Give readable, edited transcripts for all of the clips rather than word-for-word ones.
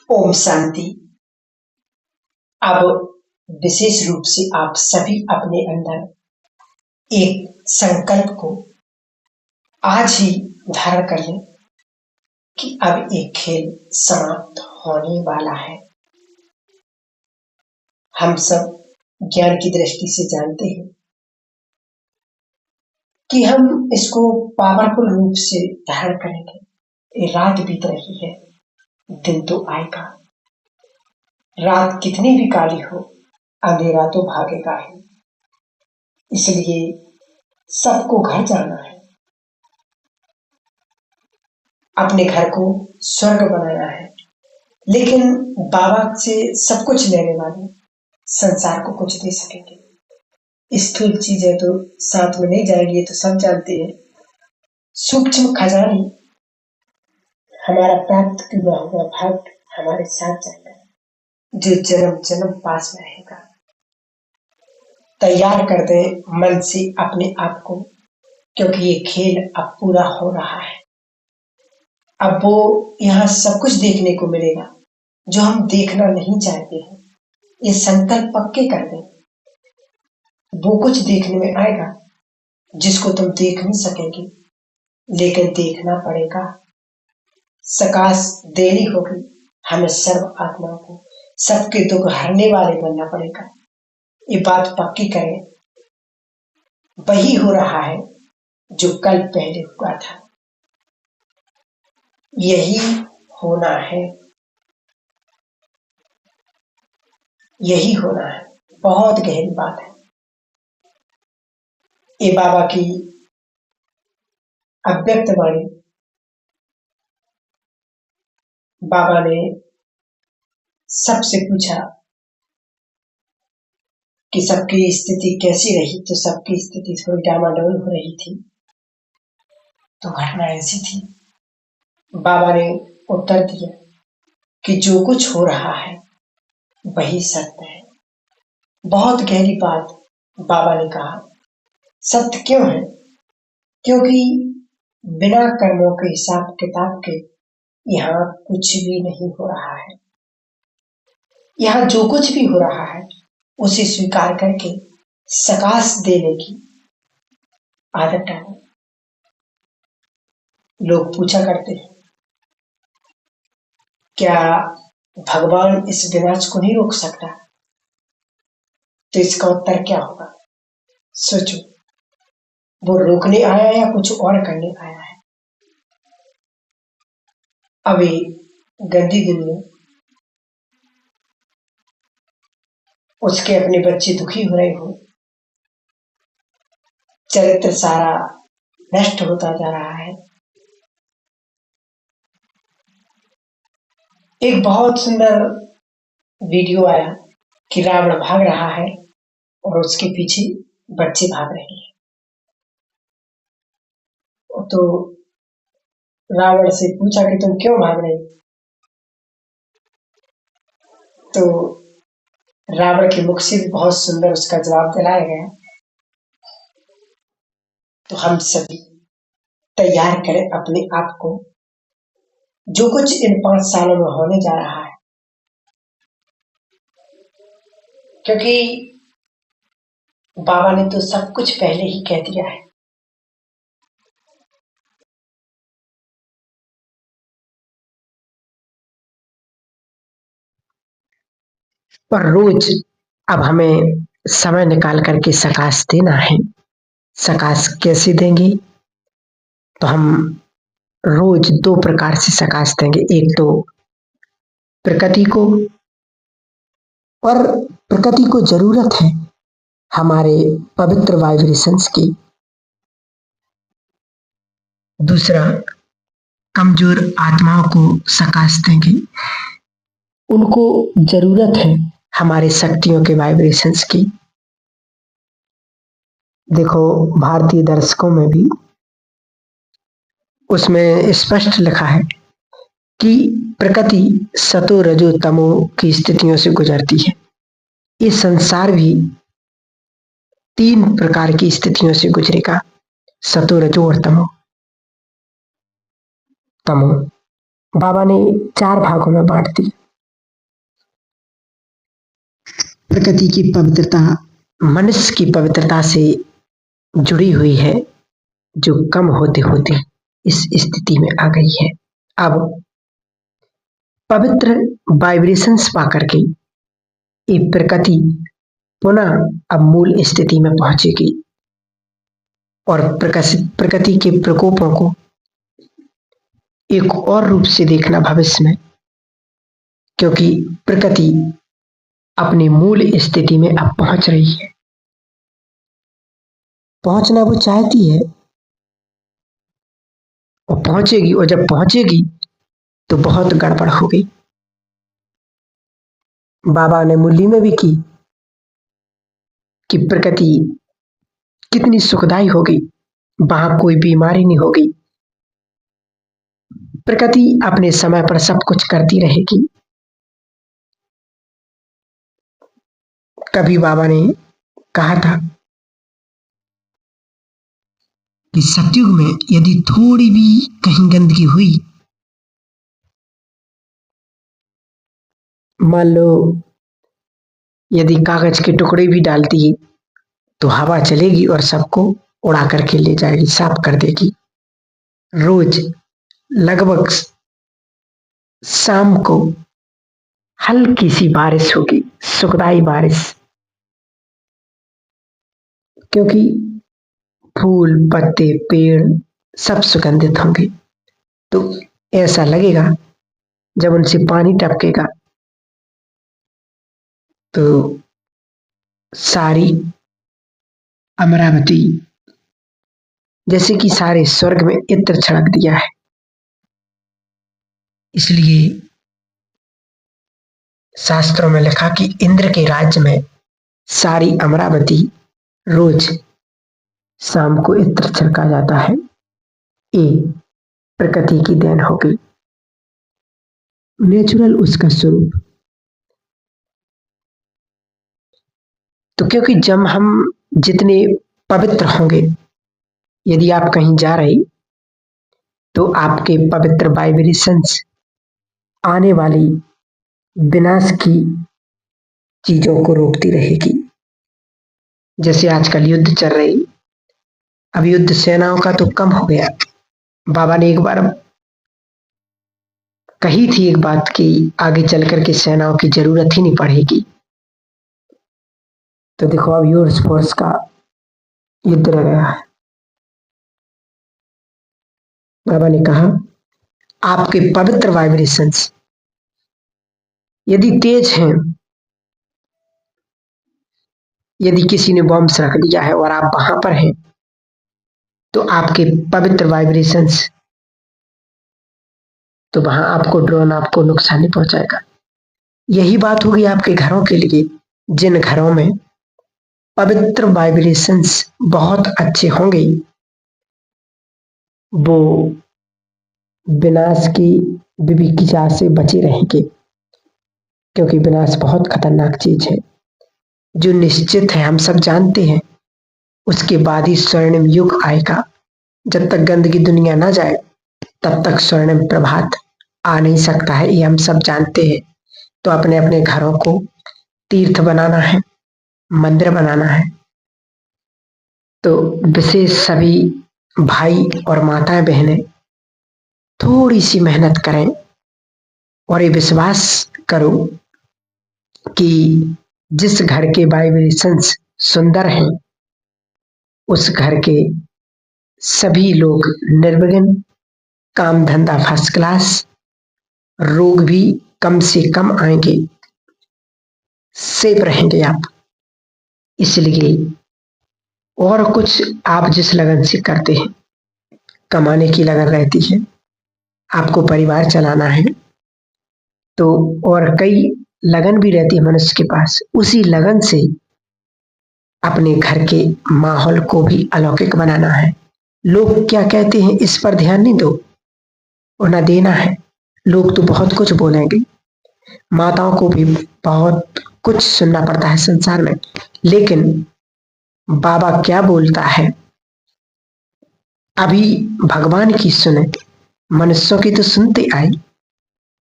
ओम शांति। अब विशेष रूप से आप सभी अपने अंदर एक संकल्प को आज ही धारण कर लें कि अब एक खेल समाप्त होने वाला है। हम सब ज्ञान की दृष्टि से जानते हैं कि हम इसको पावरफुल रूप से धारण करेंगे। ये रात बीत रही है, दिन तो आएगा। रात कितनी भी काली हो, अंधेरा तो भागेगा ही। इसलिए सबको घर जाना है, अपने घर को स्वर्ग बनाना है। लेकिन बाबा से सब कुछ लेने वाले संसार को कुछ दे सकेंगे। स्थूल चीजें तो साथ में नहीं जाएंगी, ये तो सब जानते हैं। सूक्ष्म खजाने हमारा प्राप्त किया हुआ भाग हमारे साथ जाएगा, जो जन्म जन्म पास में रहेगा। तैयार कर दे मन से अपने आप को, क्योंकि ये खेल अब पूरा हो रहा है। अब वो यहाँ सब कुछ देखने को मिलेगा जो हम देखना नहीं चाहते हैं। ये संकल्प पक्के कर दें। वो कुछ देखने में आएगा जिसको तुम देख नहीं सकेंगे, लेकिन देखना पड़ेगा। सकाश देनी होगी हमें सर्व आत्माओं को, सबके दुख हरने वाले बनना पड़ेगा। ये बात पक्की करें। वही हो रहा है जो कल पहले हुआ था, यही होना है, यही होना है। बहुत गहरी बात है। ये बाबा की अव्यक्त वाणी। बाबा ने सबसे पूछा कि सबकी स्थिति कैसी रही, तो सबकी स्थिति थोड़ी डामाडोल हो रही थी। तो घटना ऐसी थी, बाबा ने उत्तर दिया कि जो कुछ हो रहा है वही सत्य है। बहुत गहरी बात बाबा ने कहा। सत्य क्यों है? क्योंकि बिना कर्मों के हिसाब किताब के यहाँ कुछ भी नहीं हो रहा है। यहाँ जो कुछ भी हो रहा है उसे स्वीकार करके सकाश देने की आदत डालें। लोग पूछा करते हैं, क्या भगवान इस विनाश को नहीं रोक सकता? तो इसका उत्तर क्या होगा? सोचो, वो रोकने आया या कुछ और करने आया है? अभी गंदी दुनिया, उसके अपने बच्चे दुखी हो रहे हो, चरित्र सारा नष्ट होता जा रहा है। एक बहुत सुंदर वीडियो आया कि रावण भाग रहा है और उसके पीछे बच्चे भाग रहे हैं। तो रावण से पूछा कि तुम क्यों भाग रहे? तो रावण के मुख से बहुत सुंदर उसका जवाब दिलाया गया। तो हम सभी तैयार करें अपने आप को, जो कुछ इन 5 सालों में होने जा रहा है। क्योंकि बाबा ने तो सब कुछ पहले ही कह दिया है। पर रोज अब हमें समय निकाल करके सकाश देना है। सकाश कैसे देंगे? तो हम रोज 2 प्रकार से सकाश देंगे। एक तो प्रकृति को, और प्रकृति को जरूरत है हमारे पवित्र वाइब्रेशंस की। दूसरा, कमजोर आत्माओं को सकाश देंगे, उनको जरूरत है हमारे शक्तियों के वाइब्रेशंस की। देखो, भारतीय दर्शकों में भी उसमें स्पष्ट लिखा है कि प्रकृति सतो रजो तमो की स्थितियों से गुजरती है। ये संसार भी 3 प्रकार की स्थितियों से गुजरेगा, सतो रजो और तमो। तमो बाबा ने 4 भागों में बांट दी। प्रकृति की पवित्रता मनुष्य की पवित्रता से जुड़ी हुई है, जो कम होते होते इस स्थिति में आ गई है। अब पवित्र वाइब्रेशंस पा करके ये प्रकृति पुनः अब मूल स्थिति में पहुंचेगी और प्रकृति के प्रकोपों को एक और रूप से देखना भविष्य में, क्योंकि प्रकृति अपनी मूल स्थिति में अब पहुंच रही है। पहुंचना वो चाहती है और पहुंचेगी, और जब पहुंचेगी तो बहुत गड़बड़ हो गई। बाबा ने मुरली में भी की कि प्रकृति कितनी सुखदाई होगी, वहां कोई बीमारी नहीं होगी, प्रकृति अपने समय पर सब कुछ करती रहेगी। कभी बाबा ने कहा था कि सतयुग में यदि थोड़ी भी कहीं गंदगी हुई, मान लो यदि कागज के टुकड़े भी डालती तो हवा चलेगी और सबको उड़ा करके ले जाएगी, साफ कर देगी। रोज लगभग शाम को हल्की सी बारिश होगी, सुखदाई बारिश, क्योंकि फूल पत्ते पेड़ सब सुगंधित होंगे। तो ऐसा लगेगा जब उनसे पानी टपकेगा तो सारी अमरावती जैसे कि सारे स्वर्ग में इत्र छिड़क दिया है। इसलिए शास्त्रों में लिखा कि इंद्र के राज्य में सारी अमरावती रोज शाम को इत्र छिड़का जाता है। ये प्रकृति की देन हो गई, नेचुरल उसका स्वरूप। तो क्योंकि जब हम जितने पवित्र होंगे, यदि आप कहीं जा रहे तो आपके पवित्र वाइब्रेशंस आने वाली विनाश की चीजों को रोकती रहेगी। जैसे आजकल युद्ध चल रही, अब युद्ध सेनाओं का तो कम हो गया। बाबा ने एक बार कही थी एक बात कि आगे चल करके सेनाओं की जरूरत ही नहीं पड़ेगी। तो देखो अब यूएस फोर्स का युद्ध रह गया है। बाबा ने कहा आपके पवित्र वाइब्रेशंस यदि तेज हैं, यदि किसी ने बॉम्ब रख दिया है और आप वहां पर हैं, तो आपके पवित्र वाइब्रेशंस, तो वहां आपको ड्रोन आपको नुकसान नहीं पहुंचाएगा। यही बात होगी आपके घरों के लिए। जिन घरों में पवित्र वाइब्रेशंस बहुत अच्छे होंगे वो विनाश की विविकिचा से बचे रहेंगे, क्योंकि विनाश बहुत खतरनाक चीज है जो निश्चित है, हम सब जानते हैं। उसके बाद ही स्वर्णिम युग आएगा। जब तक गंदगी दुनिया ना जाए तब तक स्वर्णिम प्रभात आ नहीं सकता है, ये हम सब जानते हैं। तो अपने अपने घरों को तीर्थ बनाना है, मंदिर बनाना है। तो विशेष सभी भाई और माताएं बहनें थोड़ी सी मेहनत करें और ये विश्वास करो कि जिस घर के वाइब्रेशंस सुंदर हैं उस घर के सभी लोग निर्विघ्न, काम धंधा फर्स्ट क्लास, रोग भी कम से कम आएंगे, सेफ रहेंगे आप। इसलिए और कुछ आप जिस लगन से करते हैं, कमाने की लगन रहती है, आपको परिवार चलाना है, तो और कई लगन भी रहती है मनुष्य के पास। उसी लगन से अपने घर के माहौल को भी अलौकिक बनाना है। लोग क्या कहते हैं इस पर ध्यान नहीं दो और ना देना है। लोग तो बहुत कुछ बोलेंगे, माताओं को भी बहुत कुछ सुनना पड़ता है संसार में, लेकिन बाबा क्या बोलता है अभी भगवान की सुने, मनुष्यों की तो सुनते आई।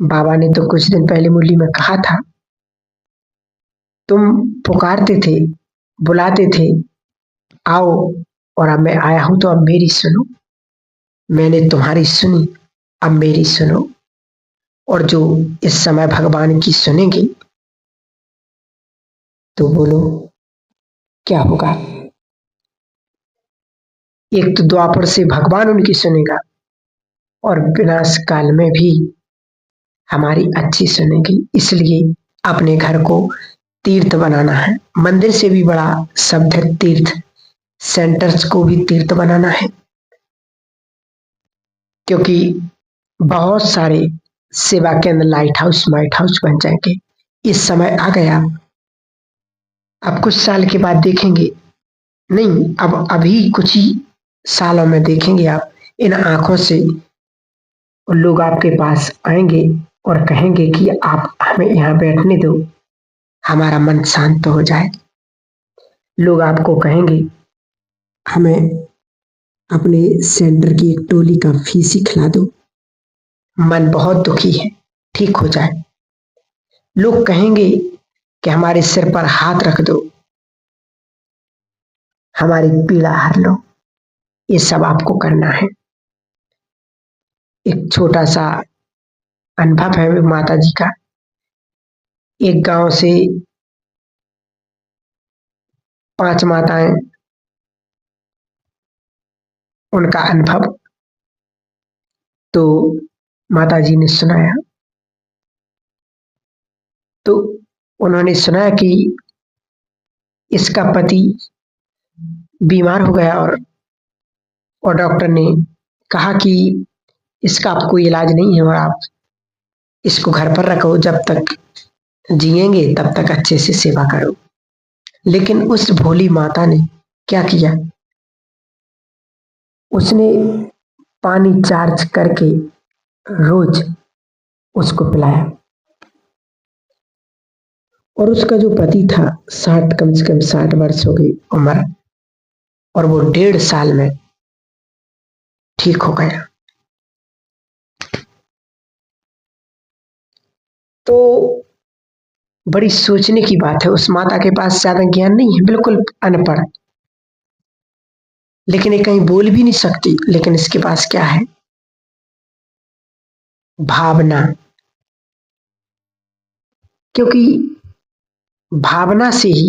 बाबा ने तो कुछ दिन पहले मुरली में कहा था तुम पुकारते थे, बुलाते थे, आओ, और अब मैं आया हूं तो अब मेरी सुनो। मैंने तुम्हारी सुनी, अब मेरी सुनो। और जो इस समय भगवान की सुनेंगे तो बोलो क्या होगा। एक तो द्वापर से भगवान उनकी सुनेगा, और विनाश काल में भी हमारी अच्छी सुनेगी। इसलिए अपने घर को तीर्थ बनाना है। मंदिर से भी बड़ा शब्द है तीर्थ। सेंटर्स को भी तीर्थ बनाना है, क्योंकि बहुत सारे सेवा केंद्र लाइट हाउस माइट हाउस बन जाएंगे। इस समय आ गया। अब कुछ साल के बाद देखेंगे, नहीं, अब अभी कुछ ही सालों में देखेंगे आप इन आंखों से, लोग आपके पास आएंगे और कहेंगे कि आप हमें यहाँ बैठने दो, हमारा मन शांत हो जाए। लोग आपको कहेंगे हमें अपने सेंटर की एक टोली का फीस ही खिला दो, मन बहुत दुखी है, ठीक हो जाए। लोग कहेंगे कि हमारे सिर पर हाथ रख दो, हमारी पीड़ा हर लो। ये सब आपको करना है। एक छोटा सा अनुभव है माता जी का। एक गांव से 5 माताएं, उनका अनुभव तो माता जी ने सुनाया। तो उन्होंने सुनाया कि इसका पति बीमार हो गया, और डॉक्टर ने कहा कि इसका अब कोई इलाज नहीं है, और आप इसको घर पर रखो, जब तक जिएंगे तब तक अच्छे से सेवा करो। लेकिन उस भोली माता ने क्या किया, उसने पानी चार्ज करके रोज उसको पिलाया। और उसका जो पति था, 60, कम से कम 60 वर्ष हो गई उम्र, और वो 1.5 साल में ठीक हो गया। तो बड़ी सोचने की बात है। उस माता के पास ज्यादा ज्ञान नहीं है, बिल्कुल अनपढ़, लेकिन ये कहीं बोल भी नहीं सकती। लेकिन इसके पास क्या है, भावना। क्योंकि भावना से ही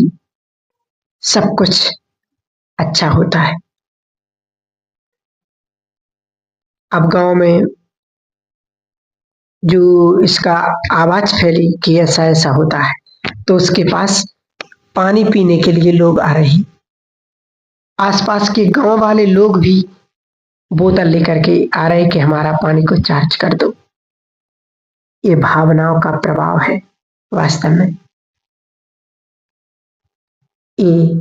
सब कुछ अच्छा होता है। अब गांव में जो इसका आवाज फैली कि ऐसा ऐसा होता है, तो उसके पास पानी पीने के लिए लोग आ रहे हैं। आसपास के गांव वाले लोग भी बोतल लेकर के आ रहे कि हमारा पानी को चार्ज कर दो। ये भावनाओं का प्रभाव है वास्तव में। ये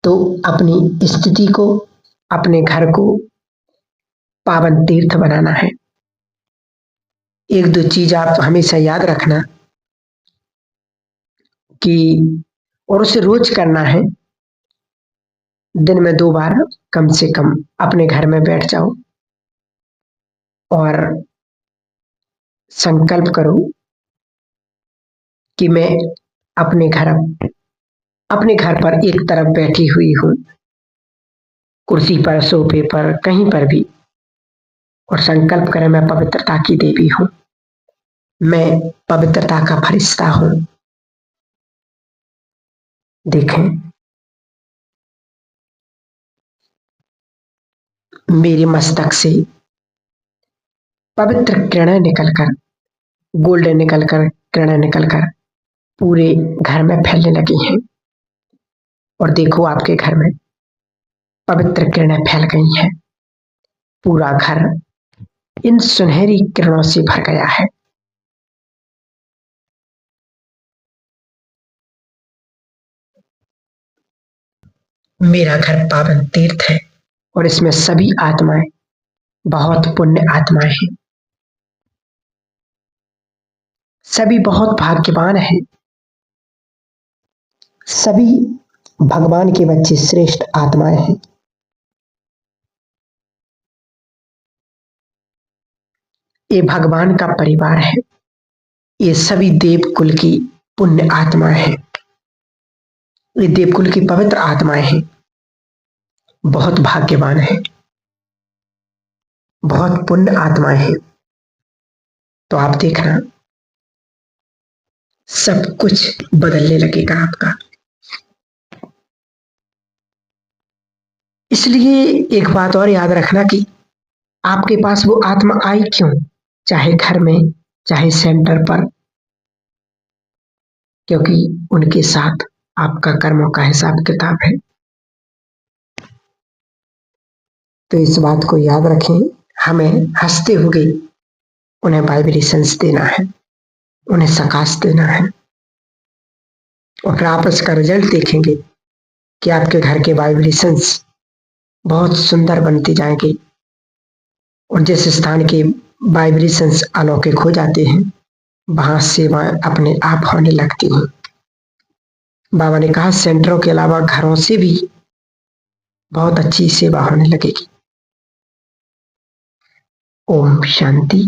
तो अपनी स्थिति को, अपने घर को पावन तीर्थ बनाना है। एक दो चीज आप हमेशा याद रखना कि, और उसे रोज करना है। दिन में 2 बार कम से कम अपने घर में बैठ जाओ और संकल्प करो कि मैं अपने घर अपने घर पर एक तरफ बैठी हुई हूँ, कुर्सी पर, सोफे पर, कहीं पर भी, और संकल्प करें मैं पवित्रता की देवी हूँ, मैं पवित्रता का फरिश्ता हूँ। देखें, मेरे मस्तक से पवित्र किरणें निकलकर, गोल्डन निकलकर, किरणें निकलकर पूरे घर में फैलने लगी हैं। और देखो, आपके घर में पवित्र किरणें फैल गई हैं। पूरा घर इन सुनहरी किरणों से भर गया है। मेरा घर पावन तीर्थ है, और इसमें सभी आत्माएं बहुत पुण्य आत्माएं हैं। सभी बहुत भाग्यवान हैं। सभी भगवान के बच्चे श्रेष्ठ आत्माएं हैं। ये भगवान का परिवार है। ये सभी देव कुल की पुण्य आत्माएं हैं, ये देवकुल की पवित्र आत्माएं हैं, बहुत भाग्यवान है, बहुत पुण्य आत्माएं हैं। तो आप देखना सब कुछ बदलने लगेगा आपका। इसलिए एक बात और याद रखना कि आपके पास वो आत्मा आई क्यों, चाहे घर में चाहे सेंटर पर, क्योंकि उनके साथ आपका कर्मों का हिसाब किताब है। तो इस बात को याद रखें, हमें हंसते हुए उन्हें वाइब्रेशंस देना है, उन्हें सकाश देना है, और फिर आप इसका रिजल्ट देखेंगे कि आपके घर के वाइब्रेशंस बहुत सुंदर बनते जाएंगे, और जिस स्थान के वाइब्रेशंस अलौकिक हो जाते हैं वहां सेवा अपने आप होने लगती हैं। बाबा ने कहा सेंटरों के अलावा घरों से भी बहुत अच्छी सेवा होने लगेगी। ओम शांति।